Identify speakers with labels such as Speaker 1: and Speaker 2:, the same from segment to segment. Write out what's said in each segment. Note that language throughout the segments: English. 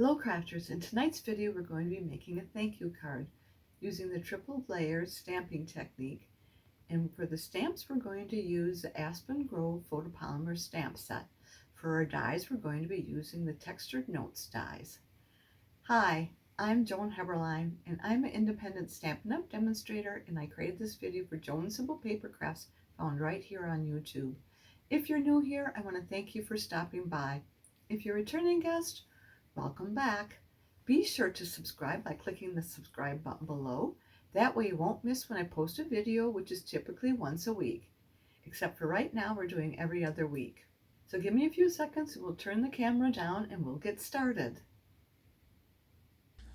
Speaker 1: Hello crafters, in tonight's video we're going to be making a thank you card using the triple layer stamping technique, and for the stamps we're going to use the Aspen Photopolymer stamp set. For our dies we're going to be using the textured notes dies. Hi, I'm Joan and I'm an independent Stampin' Up! Demonstrator, and I created this video for Joan Simple Paper Crafts, found right here on YouTube. If you're new here, I want to thank you for stopping by. If you're a returning guest, welcome back. Be sure to subscribe by clicking the subscribe button below. That way you won't miss when I post a video, which is typically once a week. Except for right now, we're doing every other week. So give me a few seconds and we'll turn the camera down and we'll get started.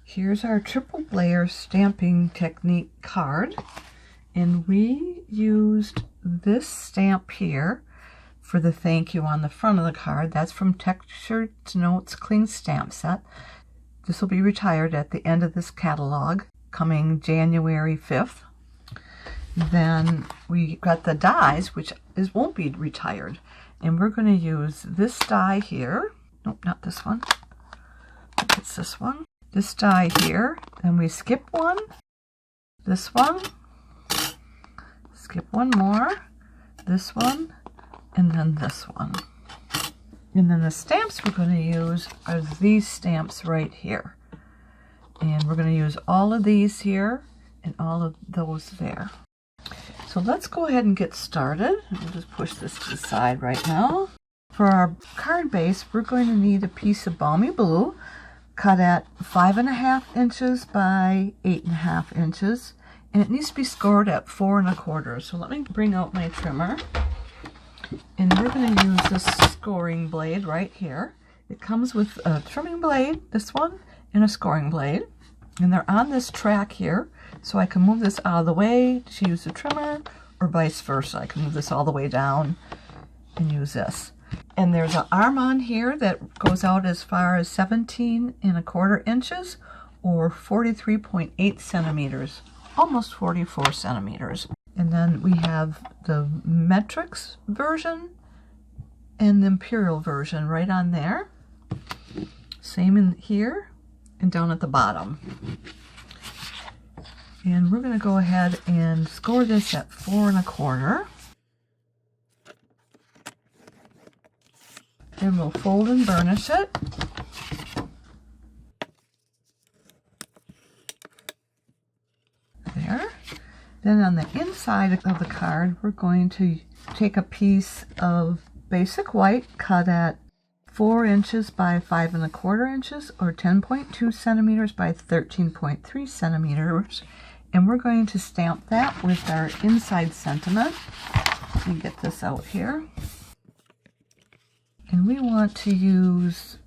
Speaker 1: Here's our triple layer stamping technique card. And we used this stamp here for the thank you on the front of the card. That's from Textured Notes Cling Stamp Set. This will be retired at the end of this catalog, coming January 5th. Then we got the dies, which won't be retired. And we're going to use this die here. Nope, not this one. It's this one. This die here. Then we skip one. This one. Skip one more. This one. And then this one. And then the stamps we're going to use are these stamps right here. And we're going to use all of these here and all of those there. So let's go ahead and get started. We'll just push this to the side right now. For our card base, we're going to need a piece of balmy blue cut at 5.5 inches by 8.5 inches. And it needs to be scored at 4 1/4. So let me bring out my trimmer. And we're going to use this scoring blade right here. It comes with a trimming blade, this one, and a scoring blade. And they're on this track here, so I can move this out of the way to use the trimmer, or vice versa. I can move this all the way down and use this. And there's an arm on here that goes out as far as 17 1/4 inches, or 43.8 centimeters, almost 44 centimeters. And then we have the metrics version and the imperial version right on there. Same in here and down at the bottom. And we're going to go ahead and score this at 4 1/4. Then we'll fold and burnish it. There. Then on the inside of the card, we're going to take a piece of basic white cut at 4 inches by 5 1/4 inches, or 10.2 centimeters by 13.3 centimeters. And we're going to stamp that with our inside sentiment. Let me get this out here. And we want to use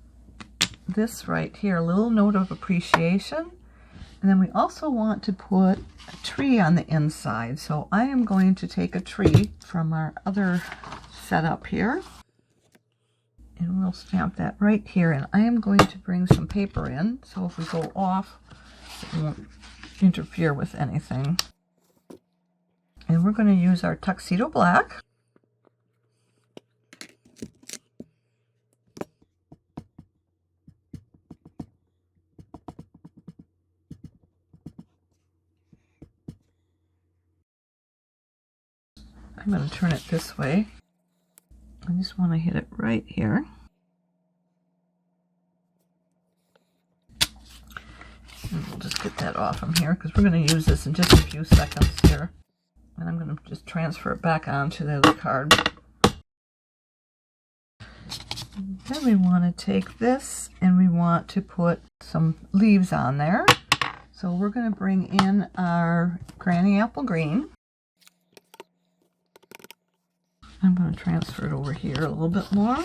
Speaker 1: this right here, a little note of appreciation. And then we also want to put a tree on the inside. So I am going to take a tree from our other setup here. And we'll stamp that right here. And I am going to bring some paper in, so if we go off, it won't interfere with anything. And we're going to use our tuxedo black. I'm going to turn it this way. I just want to hit it right here. And we'll just get that off from here because we're going to use this in just a few seconds here. And I'm going to just transfer it back onto the other card. Then we want to take this and we want to put some leaves on there. So we're going to bring in our Granny Apple Green. I'm going to transfer it over here a little bit more.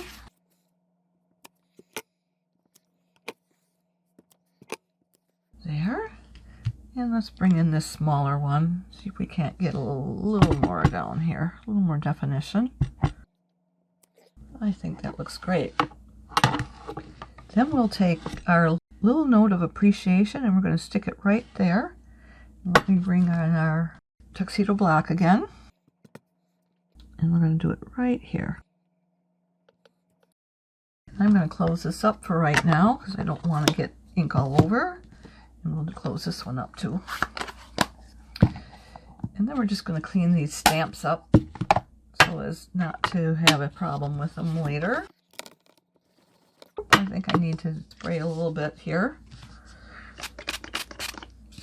Speaker 1: There. And let's bring in this smaller one. See if we can't get a little more down here. A little more definition. I think that looks great. Then we'll take our little note of appreciation and we're going to stick it right there. Let me bring on our tuxedo black again. And we're going to do it right here. I'm going to close this up for right now because I don't want to get ink all over. And we'll close this one up too. And then we're just going to clean these stamps up so as not to have a problem with them later. I think I need to spray a little bit here.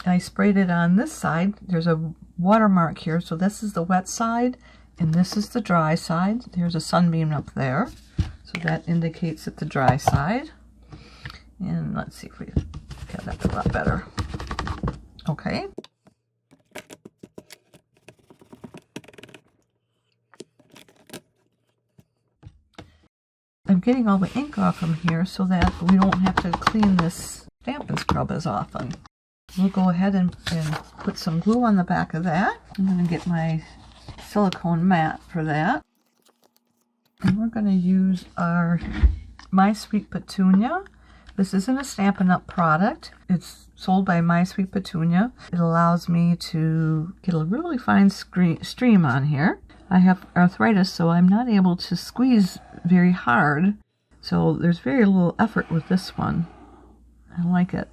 Speaker 1: I sprayed it on this side. There's a watermark here, so this is the wet side and this is the dry side. There's a sunbeam up there, so that indicates it's the dry side. And let's see if we get that a lot better. Okay. I'm getting all the ink off from here so that we don't have to clean this Stampin' scrub as often. We'll go ahead and put some glue on the back of that. I'm going to get my silicone mat for that. And we're going to use our My Sweet Petunia. This isn't a Stampin' Up product. It's sold by My Sweet Petunia. It allows me to get a really fine stream on here. I have arthritis, so I'm not able to squeeze very hard. So there's very little effort with this one. I like it.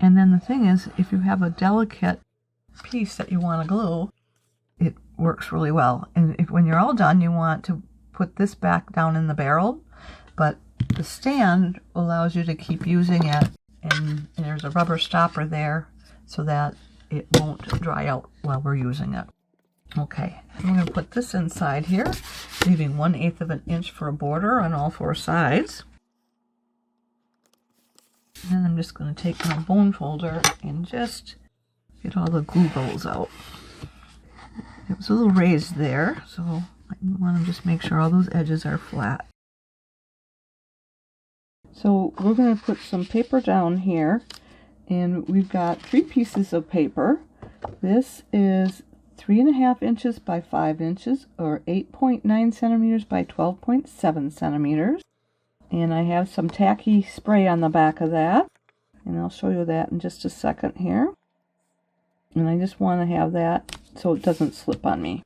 Speaker 1: And then the thing is, if you have a delicate piece that you want to glue, it works really well. And when you're all done, you want to put this back down in the barrel, but the stand allows you to keep using it, and there's a rubber stopper there so that it won't dry out while we're using it. Okay, I'm going to put this inside here, leaving 1/8 of an inch for a border on all 4 sides. And I'm just going to take my bone folder and just get all the glue holes out. It was a little raised there, so I want to just make sure all those edges are flat. So we're going to put some paper down here, and we've got 3 pieces of paper. This is 3.5 inches by 5 inches, or 8.9 centimeters by 12.7 centimeters. And I have some tacky spray on the back of that, and I'll show you that in just a second here. And I just want to have that so it doesn't slip on me.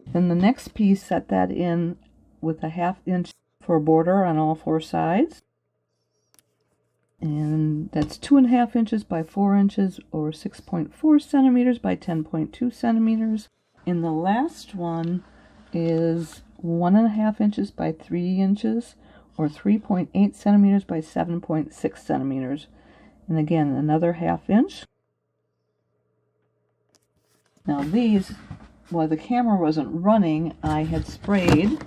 Speaker 1: Then the next piece, set that in with a 1/2 inch for a border on all 4 sides. And that's 2.5 inches by 4 inches, or 6.4 centimeters by 10.2 centimeters. And the last one is 1.5 inches by 3 inches, or 3.8 centimeters by 7.6 centimeters. And again, another 1/2 inch. Now these, while the camera wasn't running, I had sprayed.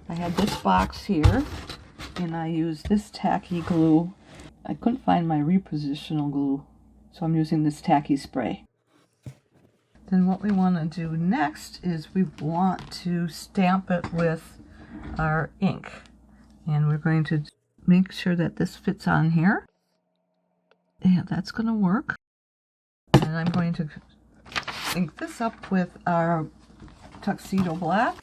Speaker 1: I had this box here, and I used this tacky glue. I couldn't find my repositional glue, so I'm using this tacky spray. Then what we want to do next is we want to stamp it with our ink. And we're going to make sure that this fits on here. Yeah, that's going to work. And I'm going to ink this up with our tuxedo black.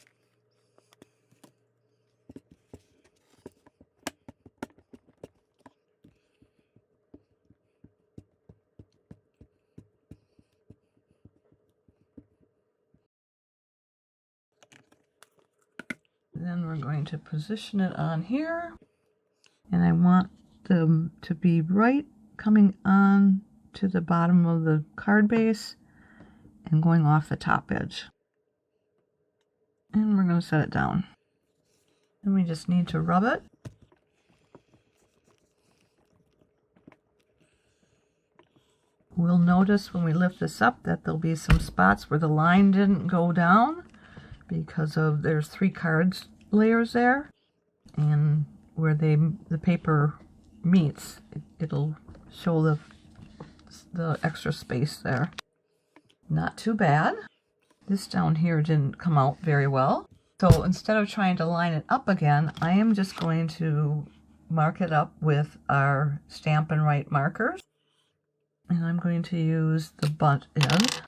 Speaker 1: Then we're going to position it on here, and I want them to be right coming on to the bottom of the card base and going off the top edge. And we're going to set it down. And we just need to rub it. We'll notice when we lift this up that there'll be some spots where the line didn't go down, because of there's 3 cards layers there, and where the paper meets, it'll show the extra space there. Not too bad. This down here didn't come out very well, so instead of trying to line it up again, I am just going to mark it up with our Stampin' Right markers, and I'm going to use the butt end.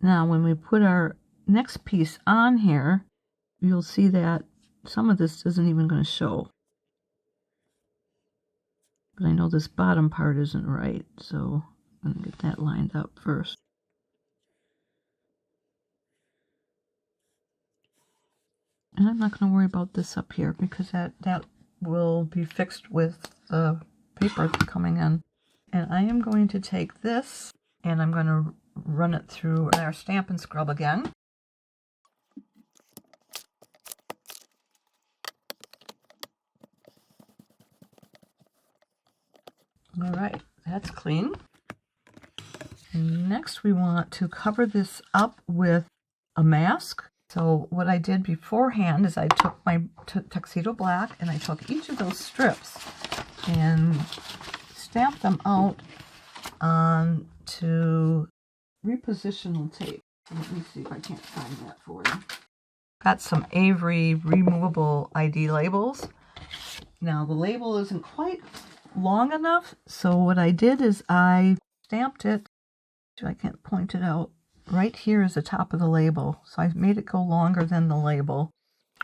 Speaker 1: Now when we put our next piece on here, you'll see that some of this isn't even going to show. But I know this bottom part isn't right, so I'm going to get that lined up first. And I'm not going to worry about this up here because that will be fixed with the paper coming in. And I am going to take this and I'm going to run it through our Stampin' Scrub again. All right, that's clean. And next we want to cover this up with a mask. So what I did beforehand is I took my tuxedo black and I took each of those strips and stamped them out onto repositional tape. Let me see if I can't find that for you. Got some Avery removable ID labels. Now the label isn't quite long enough, so what I did is I stamped it, I can't point it out, right here is the top of the label. So I made it go longer than the label.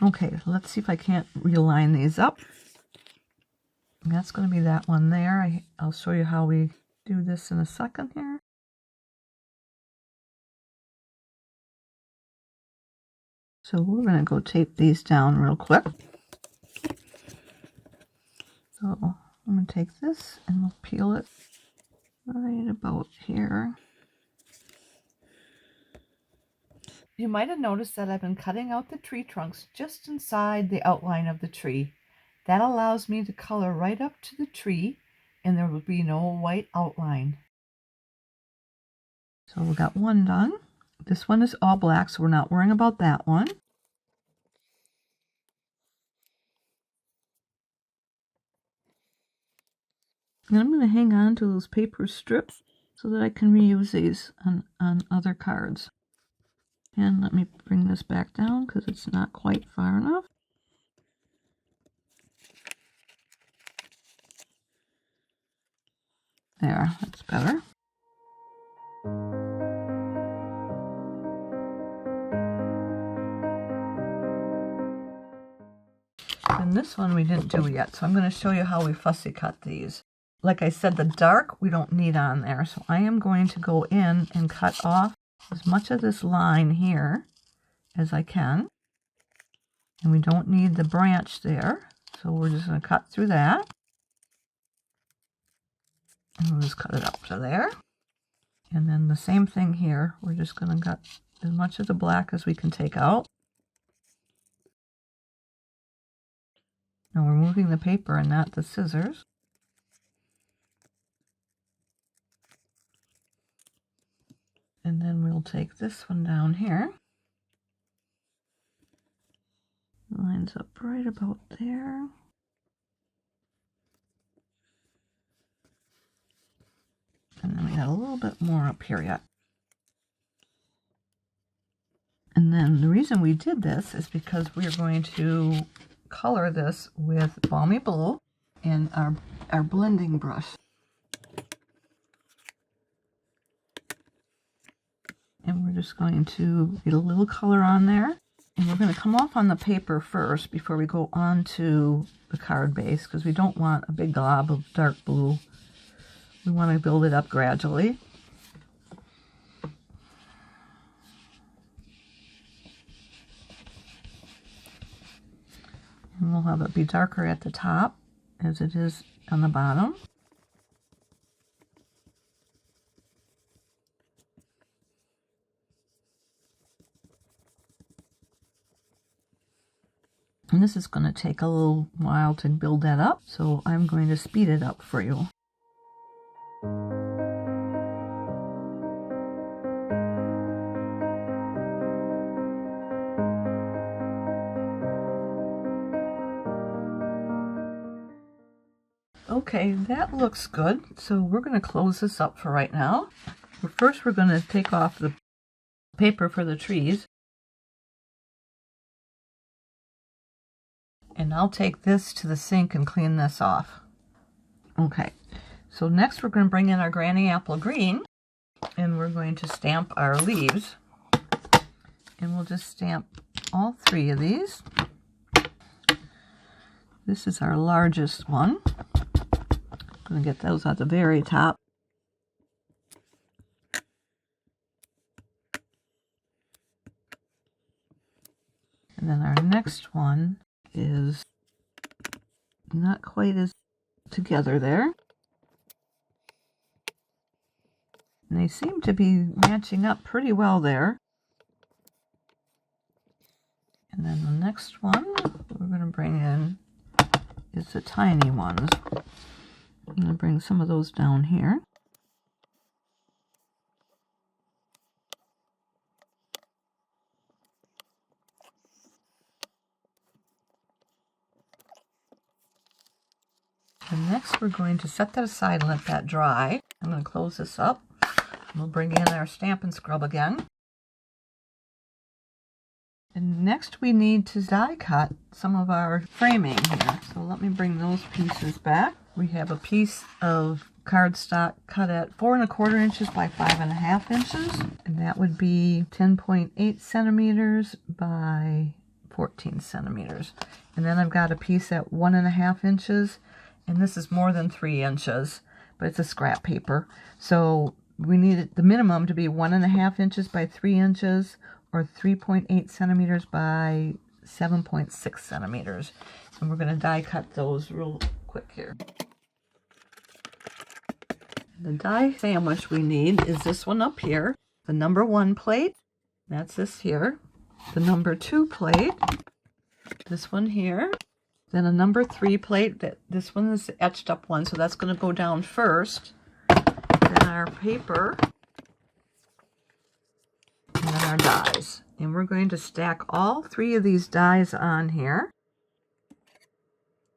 Speaker 1: Okay, let's see if I can't realign these up. And that's going to be that one there. I'll show you how we do this in a second here. So we're going to go tape these down real quick. So I'm going to take this and we'll peel it right about here. You might have noticed that I've been cutting out the tree trunks just inside the outline of the tree. That allows me to color right up to the tree and there will be no white outline. So we got one done. This one is all black, so we're not worrying about that one. And I'm going to hang on to those paper strips so that I can reuse these on other cards. And let me bring this back down because it's not quite far enough. There, that's better. And this one we didn't do yet, so I'm going to show you how we fussy cut these. Like I said, the dark we don't need on there, so I am going to go in and cut off as much of this line here as I can. And we don't need the branch there, so we're just going to cut through that. And we'll just cut it up to there. And then the same thing here, we're just going to cut as much of the black as we can take out. Now we're moving the paper and not the scissors. And then we'll take this one down here. Lines up right about there. And then we got a little bit more up here yet. And then the reason we did this is because we are going to color this with Balmy Blue and our blending brush. And we're just going to get a little color on there. And we're going to come off on the paper first before we go on to the card base because we don't want a big glob of dark blue. We want to build it up gradually. And we'll have it be darker at the top as it is on the bottom. And this is going to take a little while to build that up, so I'm going to speed it up for you. Okay, that looks good. So we're going to close this up for right now. First, we're going to take off the paper for the trees. And I'll take this to the sink and clean this off. Okay, so next we're going to bring in our Granny Apple Green. And we're going to stamp our leaves. And we'll just stamp all three of these. This is our largest one. I'm going to get those at the very top. And then our next one is not quite as together there. And they seem to be matching up pretty well there. And then the next one we're going to bring in is the tiny ones. I'm going to bring some of those down here. And next we're going to set that aside and let that dry. I'm going to close this up. We'll bring in our Stampin' Scrub again. And next we need to die cut some of our framing here. So let me bring those pieces back. We have a piece of cardstock cut at 4 1/4 inches by 5 1/2 inches. And that would be 10.8 centimeters by 14 centimeters. And then I've got a piece at 1 1/2 inches. And this is more than 3 inches, but it's a scrap paper. So we need the minimum to be 1 1/2 inches by 3 inches, or 3.8 centimeters by 7.6 centimeters. And we're going to die cut those real quick here. The die sandwich we need is this one up here, the number 1 plate. That's this here. The number 2 plate, this one here. Then a number 3 plate. This one is the etched up one, so that's going to go down first. Then our paper, and then our dies. And we're going to stack all 3 of these dies on here.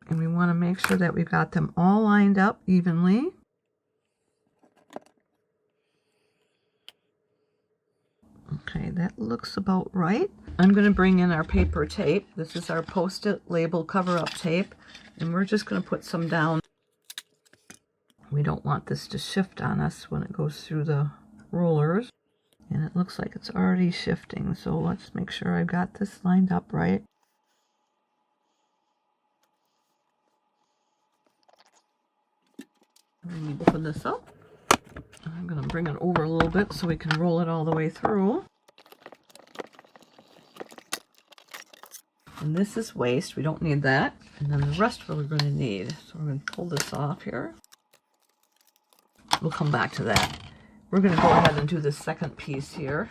Speaker 1: And we want to make sure that we've got them all lined up evenly. Okay, that looks about right. I'm going to bring in our paper tape. This is our Post-it label cover-up tape. And we're just going to put some down. We don't want this to shift on us when it goes through the rollers. And it looks like it's already shifting. So let's make sure I've got this lined up right. Let me open this up. I'm going to bring it over a little bit so we can roll it all the way through. And this is waste. We don't need that. And then the rest we're going to need. So we're going to pull this off here. We'll come back to that. We're going to go ahead and do the second piece here.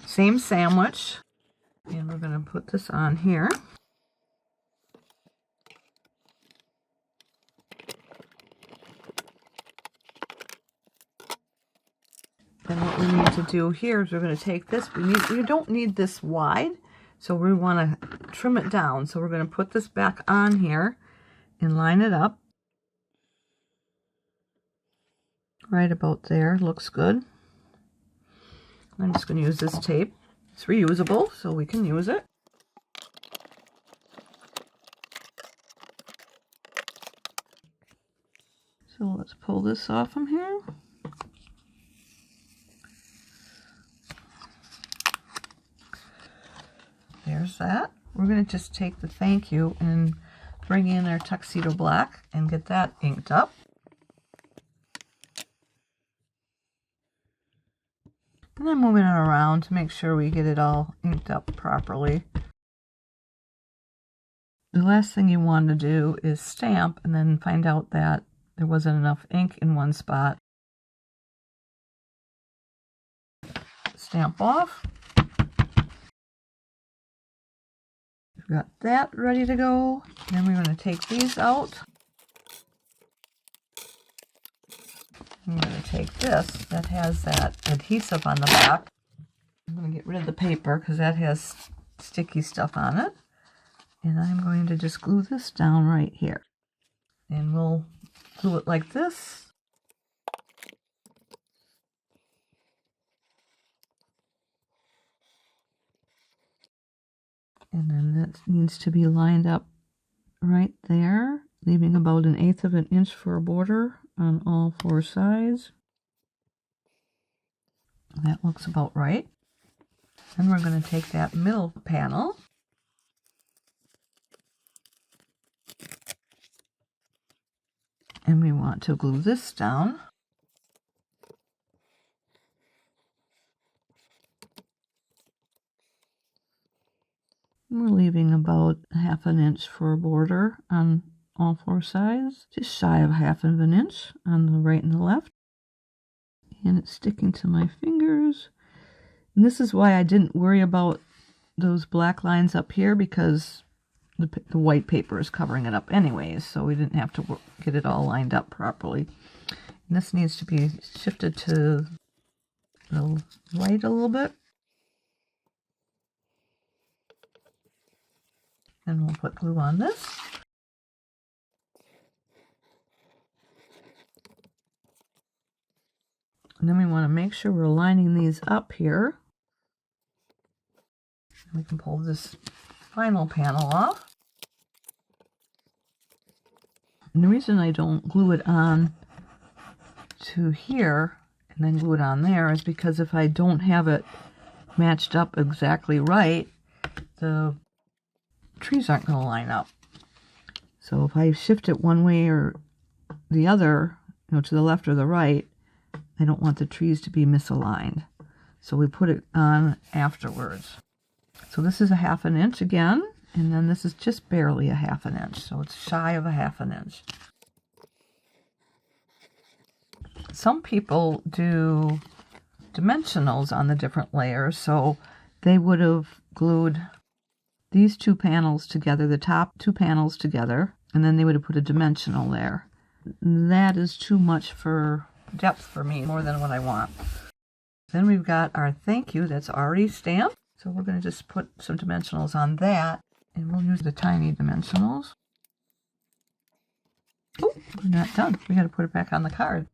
Speaker 1: Same sandwich. And we're going to put this on here. And what we need to do here is we're going to take this. We don't need this wide, so we want to trim it down. So we're going to put this back on here and line it up. Right about there, looks good. I'm just going to use this tape. It's reusable, so we can use it. So let's pull this off from here. There's that. We're going to just take the thank you and bring in our tuxedo black and get that inked up. And I'm moving it around to make sure we get it all inked up properly. The last thing you want to do is stamp and then find out that there wasn't enough ink in one spot. Stamp off. We've got that ready to go. Then we're going to take these out. I'm going to take this that has that adhesive on the back. I'm going to get rid of the paper because that has sticky stuff on it. And I'm going to just glue this down right here. And we'll glue it like this. And then that needs to be lined up right there, leaving about 1/8 of an inch for a border on all 4 sides. That looks about right. Then we're going to take that middle panel and we want to glue this down. We're leaving about 1/2 inch for a border on all 4 sides, just shy of 1/2 inch on the right and the left. And it's sticking to my fingers. And this is why I didn't worry about those black lines up here, because the white paper is covering it up anyways, so we didn't have to get it all lined up properly. And this needs to be shifted to the right a little bit. And we'll put glue on this. And then we want to make sure we're lining these up here. We can pull this final panel off. And the reason I don't glue it on to here and then glue it on there is because if I don't have it matched up exactly right, the trees aren't going to line up. So if I shift it one way or the other, to the left or the right, I don't want the trees to be misaligned. So we put it on afterwards. So this is 1/2 inch again, and then this is just barely 1/2 inch. So it's shy of 1/2 inch. Some people do dimensionals on the different layers, so they would have glued these 2 panels together, the top 2 panels together, and then they would have put a dimensional there. That is too much for depth for me, more than what I want. Then we've got our thank you that's already stamped, so we're going to just put some dimensionals on that, and we'll use the tiny dimensionals. Oh, we're not done. We got to put it back on the card.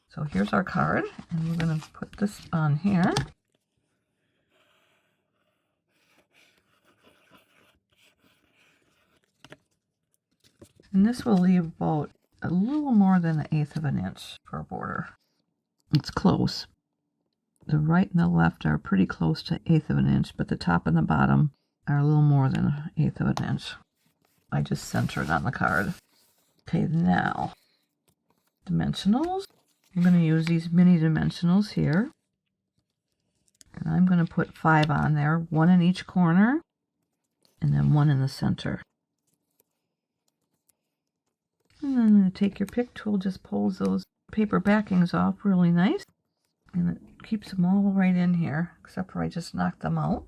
Speaker 1: So here's our card, and we're going to put this on here. And this will leave about a little more than 1/8 inch for a border. It's close. The right and the left are pretty close to 1/8 inch, but the top and the bottom are a little more than 1/8 inch. I just center it on the card. Okay, now, dimensionals. I'm going to use these mini dimensionals here. And I'm going to put 5 on there, 1 in each corner, and then 1 in the center. And then I'm going to take your pick tool, just pulls those paper backings off really nice. And it keeps them all right in here, except for I just knocked them out.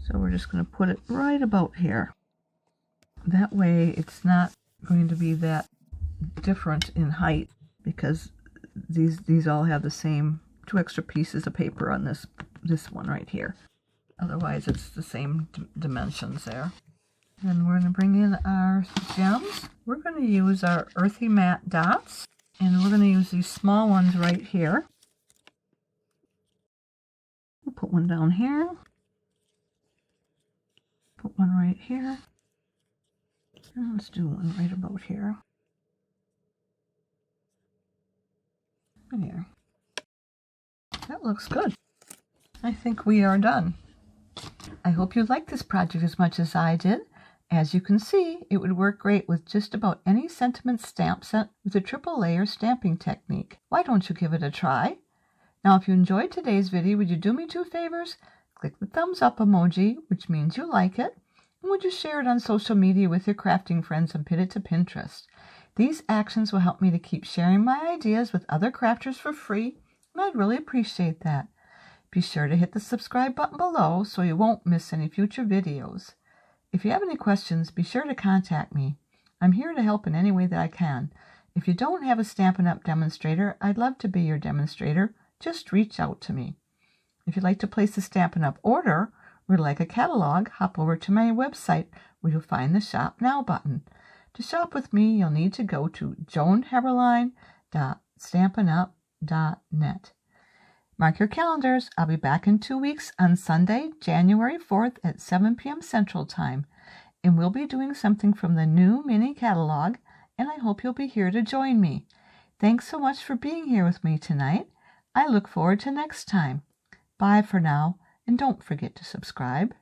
Speaker 1: So we're just going to put it right about here. That way it's not going to be that different in height, because these all have the same 2 extra pieces of paper on this one right here. Otherwise it's the same dimensions there. And we're going to bring in our gems. We're going to use our Earthy Matte dots, and we're going to use these small ones right here. We'll put one down here. Put one right here. And let's do one right about here. And here. That looks good. I think we are done. I hope you liked this project as much as I did. As you can see, it would work great with just about any sentiment stamp set with a triple layer stamping technique. Why don't you give it a try? Now, if you enjoyed today's video, would you do me 2 favors? Click the thumbs up emoji, which means you like it. And would you share it on social media with your crafting friends and pin it to Pinterest? These actions will help me to keep sharing my ideas with other crafters for free, and I'd really appreciate that. Be sure to hit the subscribe button below so you won't miss any future videos. If you have any questions, be sure to contact me. I'm here to help in any way that I can. If you don't have a Stampin' Up! Demonstrator, I'd love to be your demonstrator. Just reach out to me. If you'd like to place a Stampin' Up! Order or like a catalog, hop over to my website where you'll find the Shop Now button. To shop with me, you'll need to go to joanheberlein.stampinup.net. Mark your calendars. I'll be back in 2 weeks on Sunday, January 4th at 7 p.m. Central Time. And we'll be doing something from the new mini catalog, and I hope you'll be here to join me. Thanks so much for being here with me tonight. I look forward to next time. Bye for now, and don't forget to subscribe.